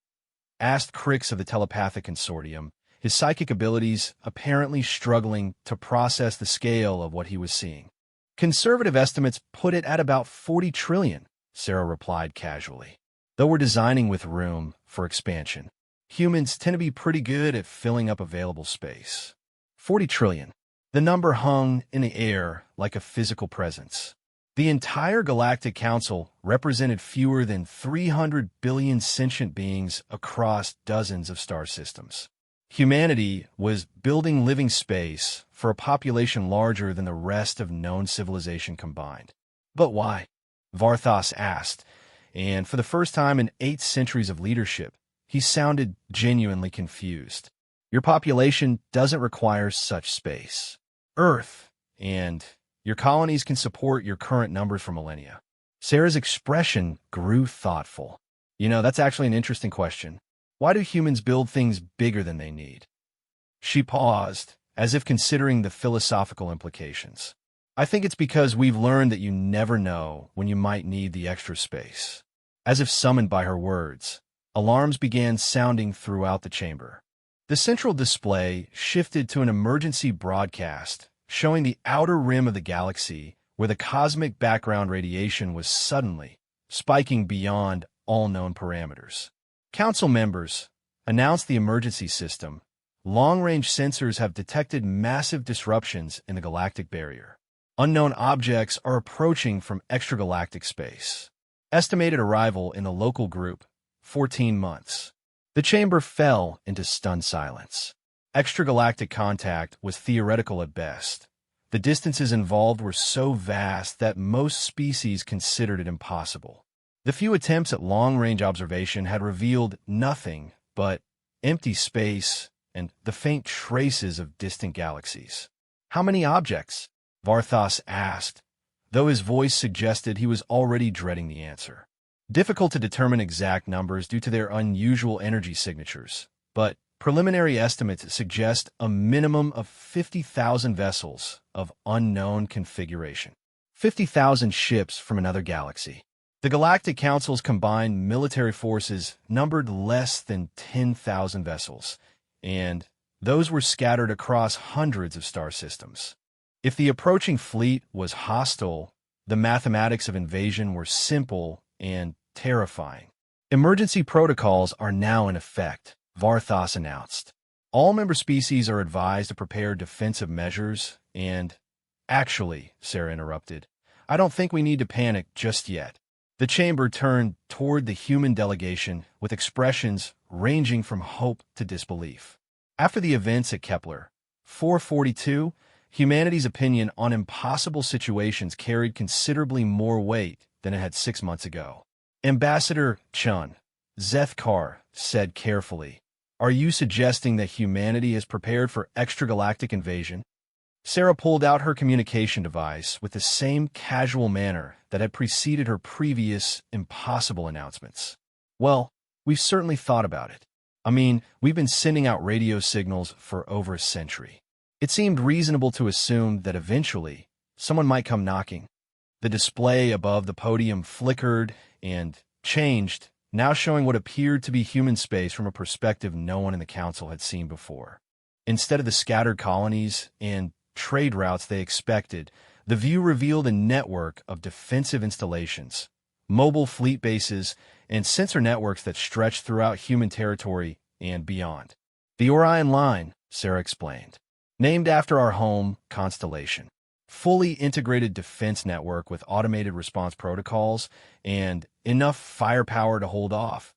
Asked Crix of the Telepathic Consortium, his psychic abilities apparently struggling to process the scale of what he was seeing. Conservative estimates put it at about 40 trillion, Sarah replied casually. Though we're designing with room for expansion, humans tend to be pretty good at filling up available space. 40 trillion. The number hung in the air like a physical presence. The entire Galactic Council represented fewer than 300 billion sentient beings across dozens of star systems. Humanity was building living space for a population larger than the rest of known civilization combined. But why? Varthos asked, and for the first time in 8 centuries of leadership, he sounded genuinely confused. Your population doesn't require such space. Earth and your colonies can support your current numbers for millennia. Sarah's expression grew thoughtful. That's actually an interesting question. Why do humans build things bigger than they need? She paused, as if considering the philosophical implications. I think it's because we've learned that you never know when you might need the extra space. As if summoned by her words, alarms began sounding throughout the chamber. The central display shifted to an emergency broadcast, showing the outer rim of the galaxy where the cosmic background radiation was suddenly spiking beyond all known parameters. Council members announced the emergency system. Long-range sensors have detected massive disruptions in the galactic barrier. Unknown objects are approaching from extragalactic space. Estimated arrival in the local group, 14 months. The chamber fell into stunned silence. Extragalactic contact was theoretical at best. The distances involved were so vast that most species considered it impossible. The few attempts at long-range observation had revealed nothing but empty space and the faint traces of distant galaxies. How many objects? Varthos asked, though his voice suggested he was already dreading the answer. Difficult to determine exact numbers due to their unusual energy signatures, but preliminary estimates suggest a minimum of 50,000 vessels of unknown configuration. 50,000 ships from another galaxy. The Galactic Council's combined military forces numbered less than 10,000 vessels, and those were scattered across hundreds of star systems. If the approaching fleet was hostile, the mathematics of invasion were simple and terrifying. Emergency protocols are now in effect, Varthos announced. All member species are advised to prepare defensive measures, and... Actually, Sarah interrupted, I don't think we need to panic just yet. The chamber turned toward the human delegation with expressions ranging from hope to disbelief. After the events at Kepler 442, humanity's opinion on impossible situations carried considerably more weight than it had 6 months ago. Ambassador Chun, Zethkar said carefully, "Are you suggesting that humanity is prepared for extragalactic invasion?" Sarah pulled out her communication device with the same casual manner that had preceded her previous impossible announcements. Well, we've certainly thought about it. I mean, we've been sending out radio signals for over a century. It seemed reasonable to assume that eventually someone might come knocking. The display above the podium flickered and changed, now showing what appeared to be human space from a perspective no one in the council had seen before. Instead of the scattered colonies and trade routes they expected, the view revealed a network of defensive installations, mobile fleet bases, and sensor networks that stretched throughout human territory and beyond. The Orion Line, Sarah explained, named after our home constellation. Fully integrated defense network with automated response protocols and enough firepower to hold off.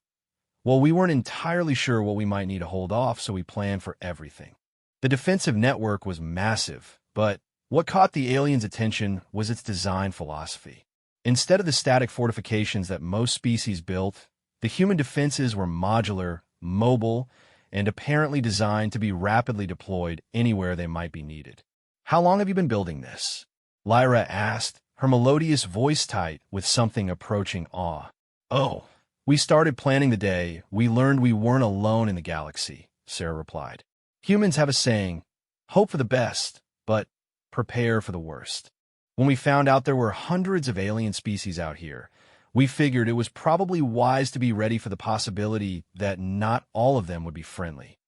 Well, we weren't entirely sure what we might need to hold off, so we planned for everything. The defensive network was massive, but what caught the aliens' attention was its design philosophy. Instead of the static fortifications that most species built, the human defenses were modular, mobile, and apparently designed to be rapidly deployed anywhere they might be needed. "How long have you been building this?" Lyra asked, her melodious voice tight with something approaching awe. "Oh, we started planning the day we learned we weren't alone in the galaxy," Sarah replied. "Humans have a saying, hope for the best, but prepare for the worst. When we found out there were hundreds of alien species out here, we figured it was probably wise to be ready for the possibility that not all of them would be friendly."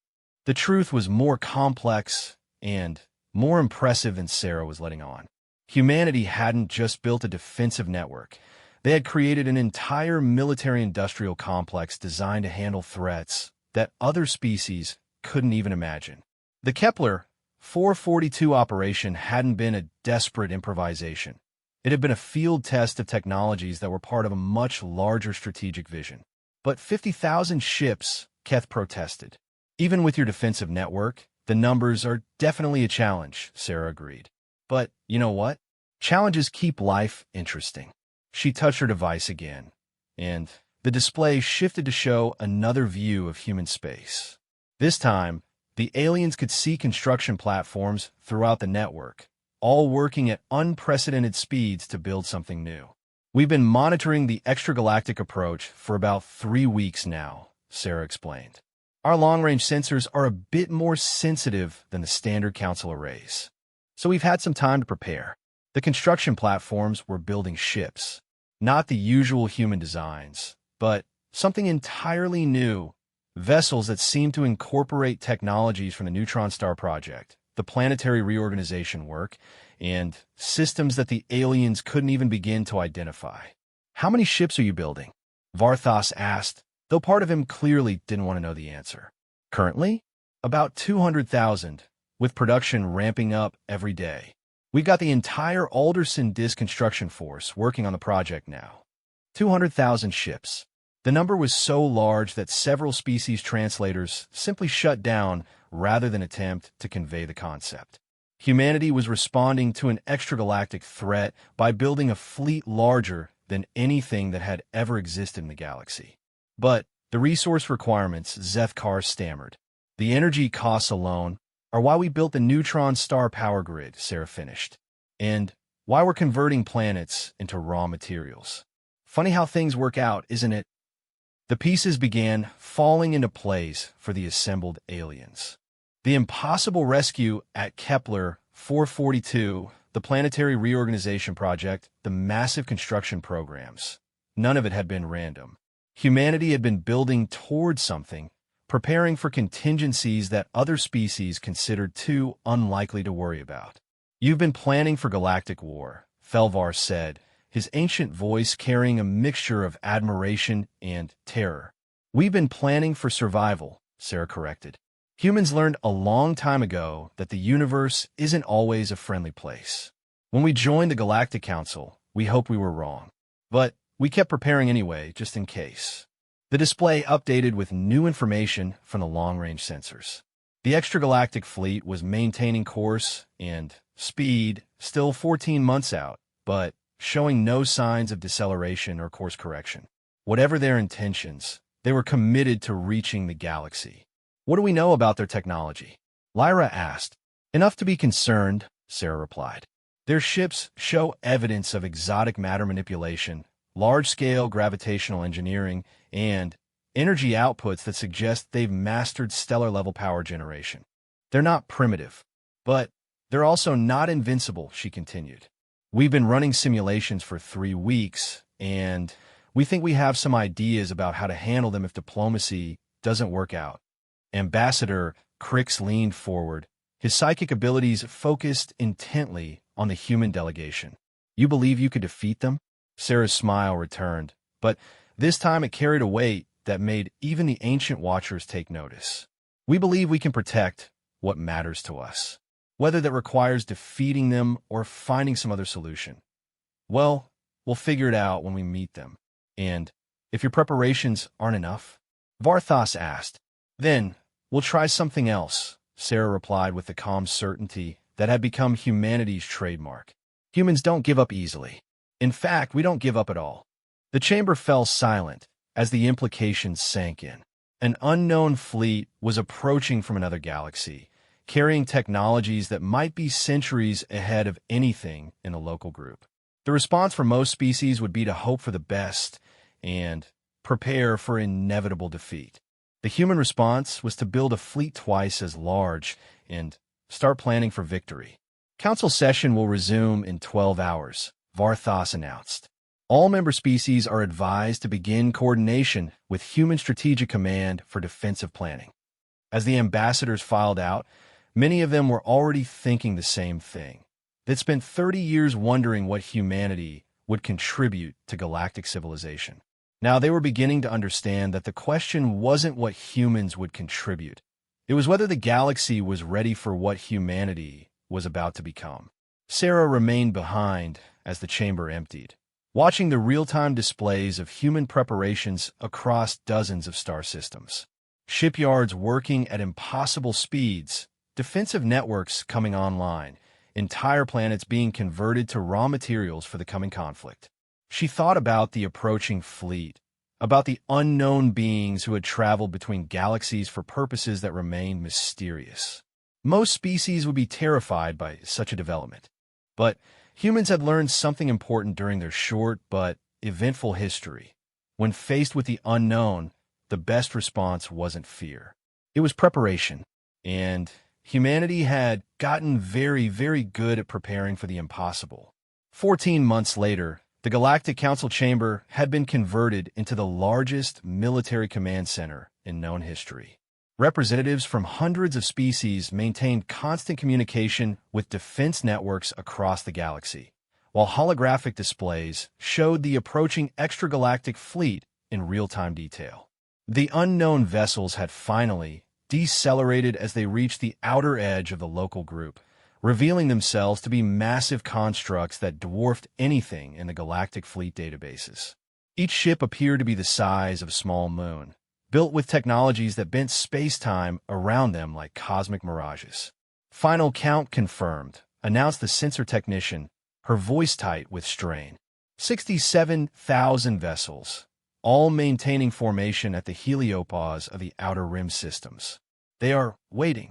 The truth was more complex and more impressive than Sarah was letting on. Humanity hadn't just built a defensive network. They had created an entire military-industrial complex designed to handle threats that other species couldn't even imagine. The Kepler 442 operation hadn't been a desperate improvisation. It had been a field test of technologies that were part of a much larger strategic vision. "But 50,000 ships," Keth protested. "Even with your defensive network, the numbers are definitely a challenge," Sarah agreed. "But you know what? Challenges keep life interesting." She touched her device again, and the display shifted to show another view of human space. This time, the aliens could see construction platforms throughout the network, all working at unprecedented speeds to build something new. "We've been monitoring the extragalactic approach for about 3 weeks now," Sarah explained. "Our long-range sensors are a bit more sensitive than the standard Council arrays, so we've had some time to prepare." The construction platforms were building ships, not the usual human designs, but something entirely new. Vessels that seemed to incorporate technologies from the Neutron Star Project, the planetary reorganization work, and systems that the aliens couldn't even begin to identify. "How many ships are you building?" Varthos asked, though part of him clearly didn't want to know the answer. "Currently? About 200,000, with production ramping up every day. We've got the entire Alderson Disk construction force working on the project now." 200,000 ships. The number was so large that several species translators simply shut down rather than attempt to convey the concept. Humanity was responding to an extragalactic threat by building a fleet larger than anything that had ever existed in the galaxy. "But the resource requirements," Zethkar stammered. "The energy costs alone are why we built the neutron star power grid," Sarah finished. "And why we're converting planets into raw materials. Funny how things work out, isn't it?" The pieces began falling into place for the assembled aliens. The impossible rescue at Kepler 442, the planetary reorganization project, the massive construction programs. None of it had been random. Humanity had been building towards something, preparing for contingencies that other species considered too unlikely to worry about. "You've been planning for Galactic War," Felvar said, his ancient voice carrying a mixture of admiration and terror. "We've been planning for survival," Sarah corrected. "Humans learned a long time ago that the universe isn't always a friendly place. When we joined the Galactic Council, we hoped we were wrong. But we kept preparing anyway, just in case." The display updated with new information from the long-range sensors. The extragalactic fleet was maintaining course and speed, still 14 months out, but showing no signs of deceleration or course correction. Whatever their intentions, they were committed to reaching the galaxy. "What do we know about their technology?" Lyra asked. "Enough to be concerned," Sarah replied. "Their ships show evidence of exotic matter manipulation, large-scale gravitational engineering, and energy outputs that suggest they've mastered stellar-level power generation. They're not primitive, but they're also not invincible," she continued. "We've been running simulations for 3 weeks, and we think we have some ideas about how to handle them if diplomacy doesn't work out." Ambassador Crix leaned forward, His psychic abilities focused intently on the human delegation. "You believe you could defeat them?" Sarah's smile returned, but this time it carried a weight that made even the ancient watchers take notice. "We believe we can protect what matters to us, whether that requires defeating them or finding some other solution. Well, we'll figure it out when we meet them. And if your preparations aren't enough?" Varthas asked. "Then we'll try something else," Sarah replied with the calm certainty that had become humanity's trademark. "Humans don't give up easily. In fact, we don't give up at all." The chamber fell silent as the implications sank in. An unknown fleet was approaching from another galaxy, carrying technologies that might be centuries ahead of anything in the local group. The response for most species would be to hope for the best and prepare for inevitable defeat. The human response was to build a fleet twice as large and start planning for victory. "Council session will resume in 12 hours, Varthas announced. "All member species are advised to begin coordination with Human Strategic Command for defensive planning." As the ambassadors filed out, many of them were already thinking the same thing. They'd spent 30 years wondering what humanity would contribute to galactic civilization. Now they were beginning to understand that the question wasn't what humans would contribute. It was whether the galaxy was ready for what humanity was about to become. Sarah remained behind as the chamber emptied, watching the real-time displays of human preparations across dozens of star systems. Shipyards working at impossible speeds, defensive networks coming online, entire planets being converted to raw materials for the coming conflict. She thought about the approaching fleet, about the unknown beings who had traveled between galaxies for purposes that remained mysterious. Most species would be terrified by such a development, but humans had learned something important during their short but eventful history. When faced with the unknown, the best response wasn't fear. It was preparation, and humanity had gotten very, very good at preparing for the impossible. 14 months later, the Galactic Council Chamber had been converted into the largest military command center in known history. Representatives from hundreds of species maintained constant communication with defense networks across the galaxy, while holographic displays showed the approaching extragalactic fleet in real-time detail. The unknown vessels had finally decelerated as they reached the outer edge of the local group, revealing themselves to be massive constructs that dwarfed anything in the galactic fleet databases. Each ship appeared to be the size of a small moon, built with technologies that bent space-time around them like cosmic mirages. "Final count confirmed," announced the sensor technician, her voice tight with strain. 67,000 vessels, all maintaining formation at the heliopause of the outer rim systems. "They are waiting.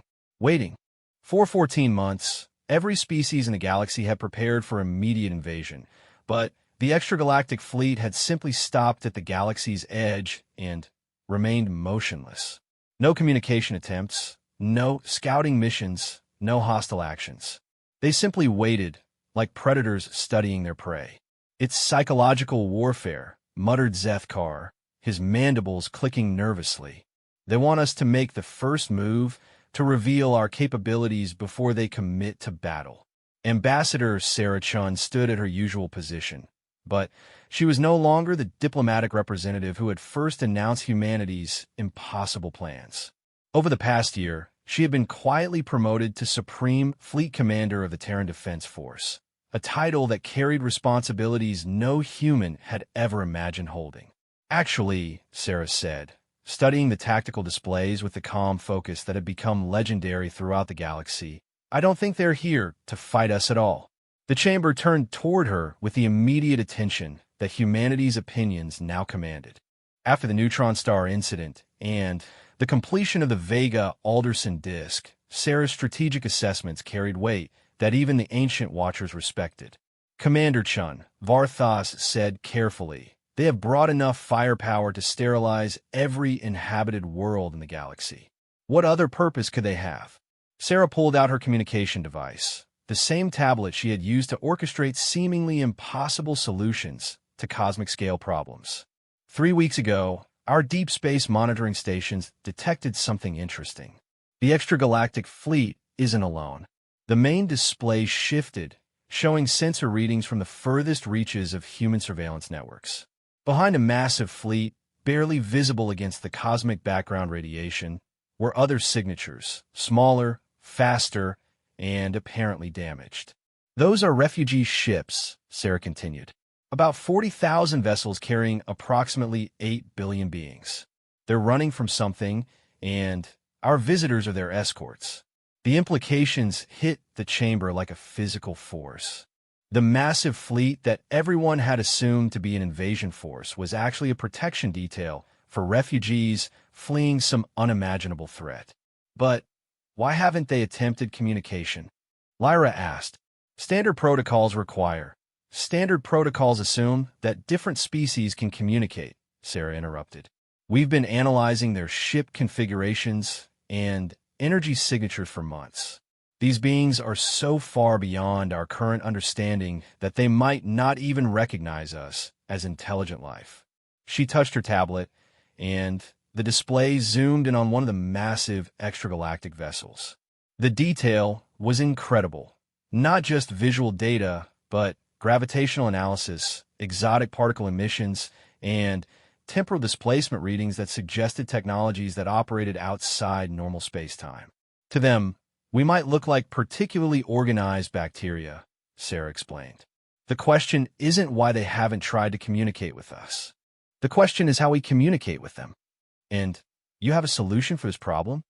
For 14 months, every species in the galaxy had prepared for immediate invasion, but the extragalactic fleet had simply stopped at the galaxy's edge and remained motionless. No communication attempts, no scouting missions, no hostile actions. They simply waited, like predators studying their prey. "It's psychological warfare," muttered Zethkar, his mandibles clicking nervously. "They want us to make the first move, to reveal our capabilities before they commit to battle." Ambassador Sarah Chun stood at her usual position, but she was no longer the diplomatic representative who had first announced humanity's impossible plans. Over the past year, she had been quietly promoted to Supreme Fleet Commander of the Terran Defense Force, a title that carried responsibilities no human had ever imagined holding. "Actually," Sarah said, studying the tactical displays with the calm focus that had become legendary throughout the galaxy, "I don't think they're here to fight us at all." The chamber turned toward her with the immediate attention that humanity's opinions now commanded. After the neutron star incident and the completion of the Vega-Alderson disk, Sarah's strategic assessments carried weight that even the ancient watchers respected. "Commander Chun," Varthas said carefully, "they have brought enough firepower to sterilize every inhabited world in the galaxy. What other purpose could they have?" Sarah pulled out her communication device, the same tablet she had used to orchestrate seemingly impossible solutions to cosmic-scale problems. 3 weeks ago, our deep space monitoring stations detected something interesting. The extragalactic fleet isn't alone. The main display shifted, showing sensor readings from the furthest reaches of human surveillance networks. Behind a massive fleet, barely visible against the cosmic background radiation, were other signatures, smaller, faster, and apparently damaged. Those are refugee ships, Sarah continued. About 40,000 vessels carrying approximately 8 billion beings. They're running from something, and our visitors are their escorts. The implications hit the chamber like a physical force. The massive fleet that everyone had assumed to be an invasion force was actually a protection detail for refugees fleeing some unimaginable threat. But why haven't they attempted communication? Lyra asked. Standard protocols assume that different species can communicate, Sarah interrupted. We've been analyzing their ship configurations and energy signatures for months. These beings are so far beyond our current understanding that they might not even recognize us as intelligent life. She touched her tablet, and the display zoomed in on one of the massive extragalactic vessels. The detail was incredible. Not just visual data, but gravitational analysis, exotic particle emissions, and temporal displacement readings that suggested technologies that operated outside normal space-time. To them, we might look like particularly organized bacteria, Sarah explained. The question isn't why they haven't tried to communicate with us. The question is how we communicate with them. And you have a solution for this problem?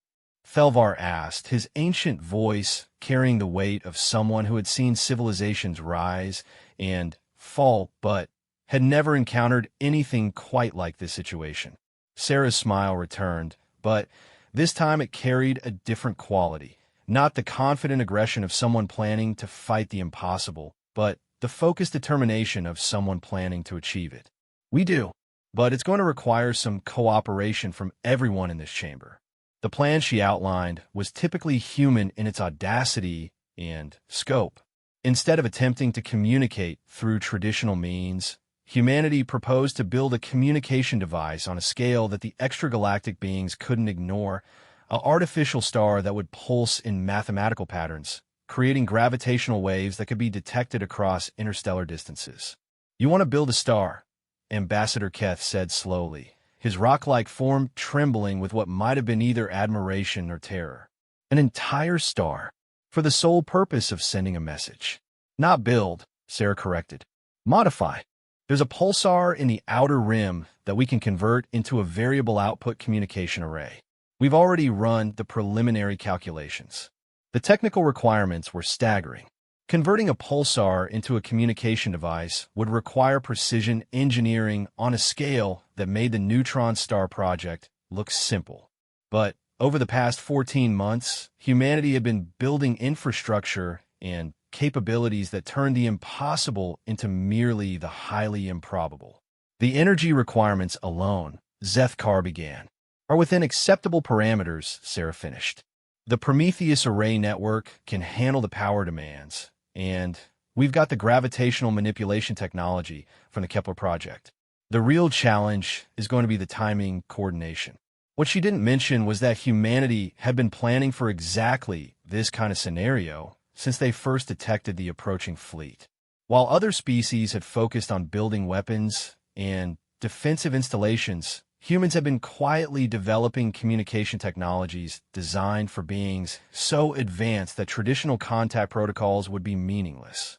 Thelvar asked, his ancient voice carrying the weight of someone who had seen civilizations rise and fall, but had never encountered anything quite like this situation. Sarah's smile returned, but this time it carried a different quality. Not the confident aggression of someone planning to fight the impossible, but the focused determination of someone planning to achieve it. We do, but it's going to require some cooperation from everyone in this chamber. The plan she outlined was typically human in its audacity and scope. Instead of attempting to communicate through traditional means, humanity proposed to build a communication device on a scale that the extragalactic beings couldn't ignore, an artificial star that would pulse in mathematical patterns, creating gravitational waves that could be detected across interstellar distances. You want to build a star, Ambassador Keth said slowly, his rock-like form trembling with what might have been either admiration or terror. An entire star, for the sole purpose of sending a message. Not build, Sarah corrected. Modify. There's a pulsar in the outer rim that we can convert into a variable output communication array. We've already run the preliminary calculations. The technical requirements were staggering. Converting a pulsar into a communication device would require precision engineering on a scale that made the neutron star project look simple. But over the past 14 months, humanity had been building infrastructure and capabilities that turned the impossible into merely the highly improbable. The energy requirements alone, Zethkar began, are within acceptable parameters, Sarah finished. The Prometheus array network can handle the power demands, and we've got the gravitational manipulation technology from the Kepler project. The real challenge is going to be the timing coordination. What she didn't mention was that humanity had been planning for exactly this kind of scenario since they first detected the approaching fleet. While other species had focused on building weapons and defensive installations, humans have been quietly developing communication technologies designed for beings so advanced that traditional contact protocols would be meaningless.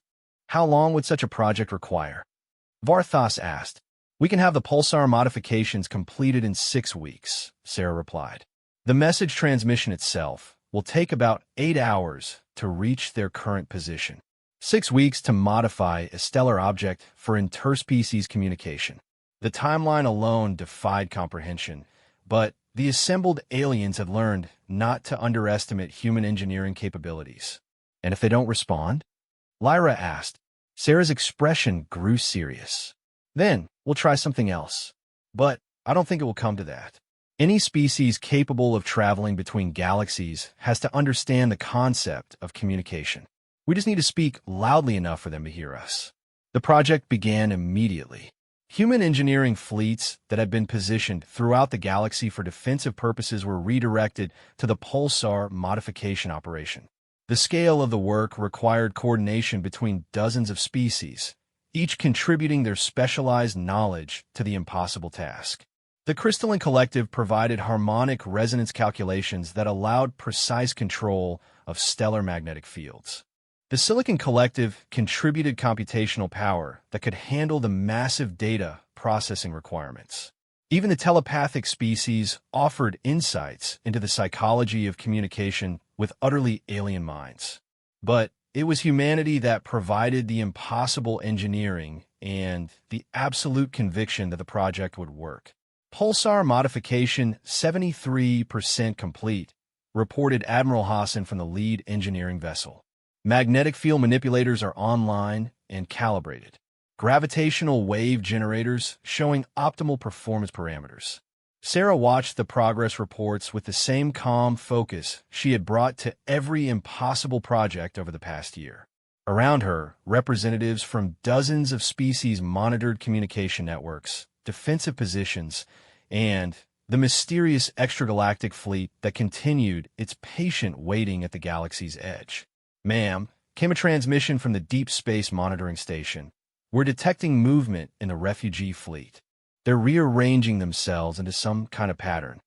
How long would such a project require? Varthas asked. We can have the pulsar modifications completed in 6 weeks, Sarah replied. The message transmission itself will take about 8 hours to reach their current position. 6 weeks to modify a stellar object for interspecies communication. The timeline alone defied comprehension, but the assembled aliens had learned not to underestimate human engineering capabilities. And if they don't respond? Lyra asked. Sarah's expression grew serious. Then we'll try something else. But I don't think it will come to that. Any species capable of traveling between galaxies has to understand the concept of communication. We just need to speak loudly enough for them to hear us. The project began immediately. Human engineering fleets that had been positioned throughout the galaxy for defensive purposes were redirected to the pulsar modification operation. The scale of the work required coordination between dozens of species, each contributing their specialized knowledge to the impossible task. The Crystalline Collective provided harmonic resonance calculations that allowed precise control of stellar magnetic fields. The Silicon Collective contributed computational power that could handle the massive data processing requirements. Even the telepathic species offered insights into the psychology of communication with utterly alien minds. But it was humanity that provided the impossible engineering and the absolute conviction that the project would work. Pulsar modification 73% complete, reported Admiral Hassan from the lead engineering vessel. Magnetic field manipulators are online and calibrated. Gravitational wave generators showing optimal performance parameters. Sarah watched the progress reports with the same calm focus she had brought to every impossible project over the past year. Around her, representatives from dozens of species monitored communication networks, defensive positions, and the mysterious extragalactic fleet that continued its patient waiting at the galaxy's edge. "Ma'am," came a transmission from the Deep Space Monitoring Station. "We're detecting movement in the refugee fleet. They're rearranging themselves into some kind of pattern."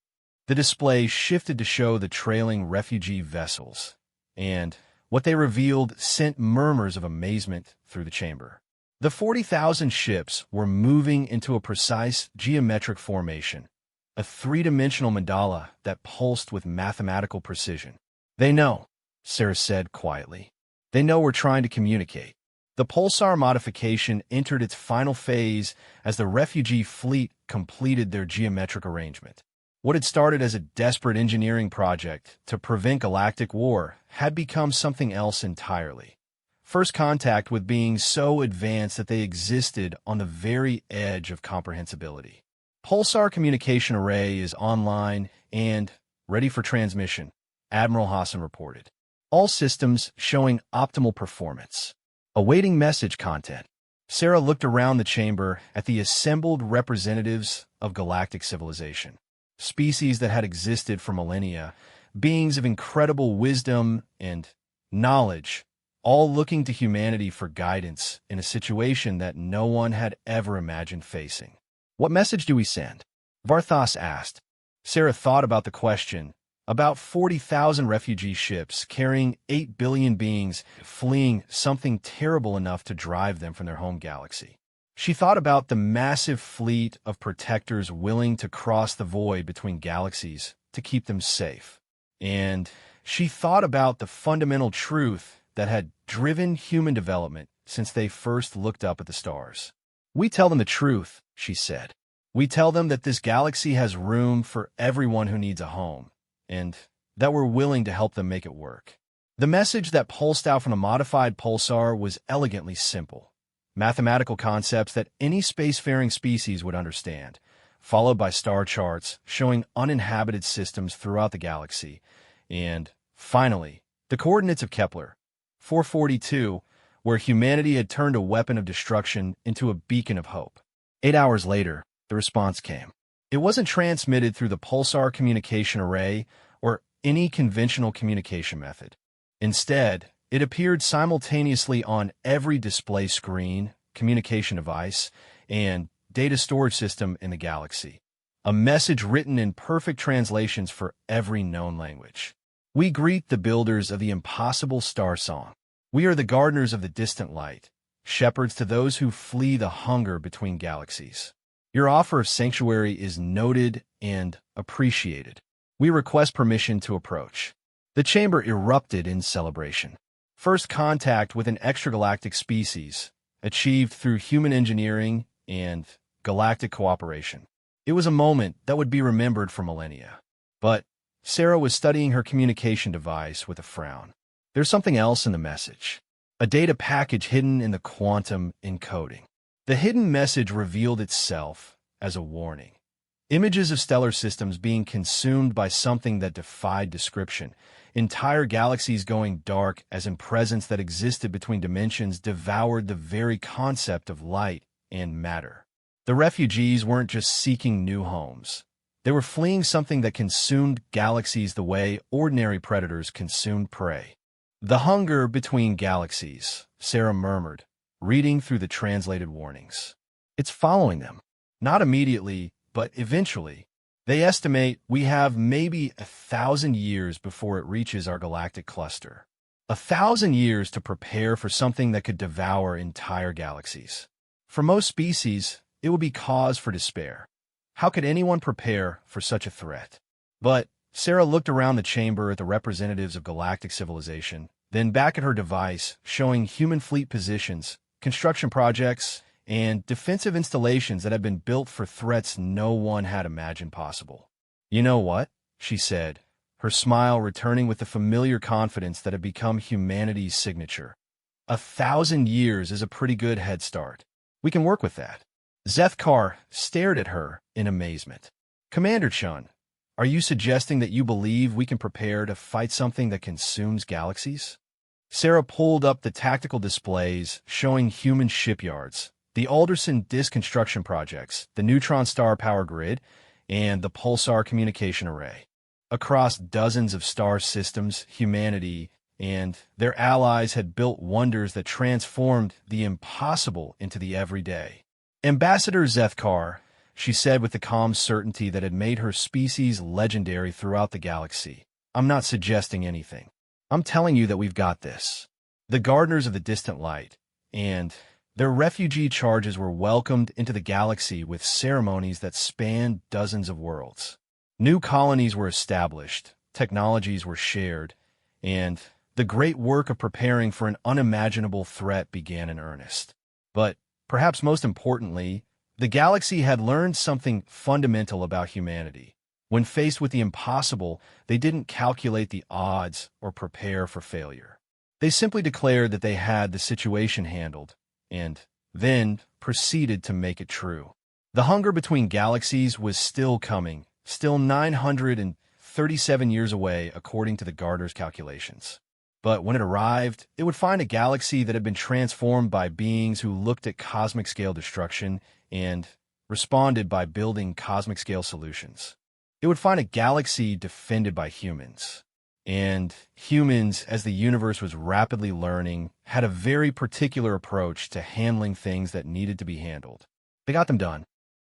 The display shifted to show the trailing refugee vessels, and what they revealed sent murmurs of amazement through the chamber. The 40,000 ships were moving into a precise geometric formation, a three-dimensional mandala that pulsed with mathematical precision. "They know," Sarah said quietly. "They know we're trying to communicate." The pulsar modification entered its final phase as the refugee fleet completed their geometric arrangement. What had started as a desperate engineering project to prevent galactic war had become something else entirely. First contact with beings so advanced that they existed on the very edge of comprehensibility. Pulsar Communication Array is online and ready for transmission, Admiral Hassan reported. All systems showing optimal performance. Awaiting message content. Sarah looked around the chamber at the assembled representatives of galactic civilization. Species that had existed for millennia, beings of incredible wisdom and knowledge, all looking to humanity for guidance in a situation that no one had ever imagined facing. "What message do we send?" Varthas asked. Sarah thought about the question. About 40,000 refugee ships carrying 8 billion beings fleeing something terrible enough to drive them from their home galaxy. She thought about the massive fleet of protectors willing to cross the void between galaxies to keep them safe. And she thought about the fundamental truth that had driven human development since they first looked up at the stars. "We tell them the truth," she said. "We tell them that this galaxy has room for everyone who needs a home, and that we're willing to help them make it work." The message that pulsed out from the modified pulsar was elegantly simple. Mathematical concepts that any spacefaring species would understand, followed by star charts showing uninhabited systems throughout the galaxy, and, finally, the coordinates of Kepler, 442, where humanity had turned a weapon of destruction into a beacon of hope. 8 hours later, the response came. It wasn't transmitted through the Pulsar Communication Array or any conventional communication method. Instead, it appeared simultaneously on every display screen, communication device, and data storage system in the galaxy. A message written in perfect translations for every known language. "We greet the builders of the impossible star song. We are the gardeners of the distant light, shepherds to those who flee the hunger between galaxies. Your offer of sanctuary is noted and appreciated. We request permission to approach." The chamber erupted in celebration. First contact with an extragalactic species, achieved through human engineering and galactic cooperation. It was a moment that would be remembered for millennia. But Sarah was studying her communication device with a frown. There's something else in the message. A data package hidden in the quantum encoding. The hidden message revealed itself as a warning. Images of stellar systems being consumed by something that defied description. Entire galaxies going dark as in presence that existed between dimensions devoured the very concept of light and matter. The refugees weren't just seeking new homes. They were fleeing something that consumed galaxies the way ordinary predators consumed prey. The hunger between galaxies, Sarah murmured, reading through the translated warnings. It's following them. Not immediately, but eventually. They estimate we have maybe 1,000 years before it reaches our galactic cluster. 1,000 years to prepare for something that could devour entire galaxies. For most species, it would be cause for despair. How could anyone prepare for such a threat? But Sarah looked around the chamber at the representatives of galactic civilization, then back at her device, showing human fleet positions, construction projects, and defensive installations that had been built for threats no one had imagined possible. You know what? She said, her smile returning with the familiar confidence that had become humanity's signature. 1,000 years is a pretty good head start. We can work with that. Zethkar stared at her in amazement. Commander Chun, are you suggesting that you believe we can prepare to fight something that consumes galaxies? Sarah pulled up the tactical displays showing human shipyards, the Alderson disk construction projects, the neutron star power grid, and the pulsar communication array. Across dozens of star systems, humanity and their allies had built wonders that transformed the impossible into the everyday. Ambassador Zethkar, she said with the calm certainty that had made her species legendary throughout the galaxy, I'm not suggesting anything. I'm telling you that we've got this. The Gardeners of the Distant Light and their refugee charges were welcomed into the galaxy with ceremonies that spanned dozens of worlds. New colonies were established, technologies were shared, and the great work of preparing for an unimaginable threat began in earnest. But perhaps most importantly, the galaxy had learned something fundamental about humanity. When faced with the impossible, they didn't calculate the odds or prepare for failure. They simply declared that they had the situation handled, and then proceeded to make it true. The hunger between galaxies was still coming, still 937 years away according to the Garter's calculations. But when it arrived, it would find a galaxy that had been transformed by beings who looked at cosmic-scale destruction and responded by building cosmic-scale solutions. It would find a galaxy defended by humans. And humans, as the universe was rapidly learning, had a very particular approach to handling things that needed to be handled. They got them done.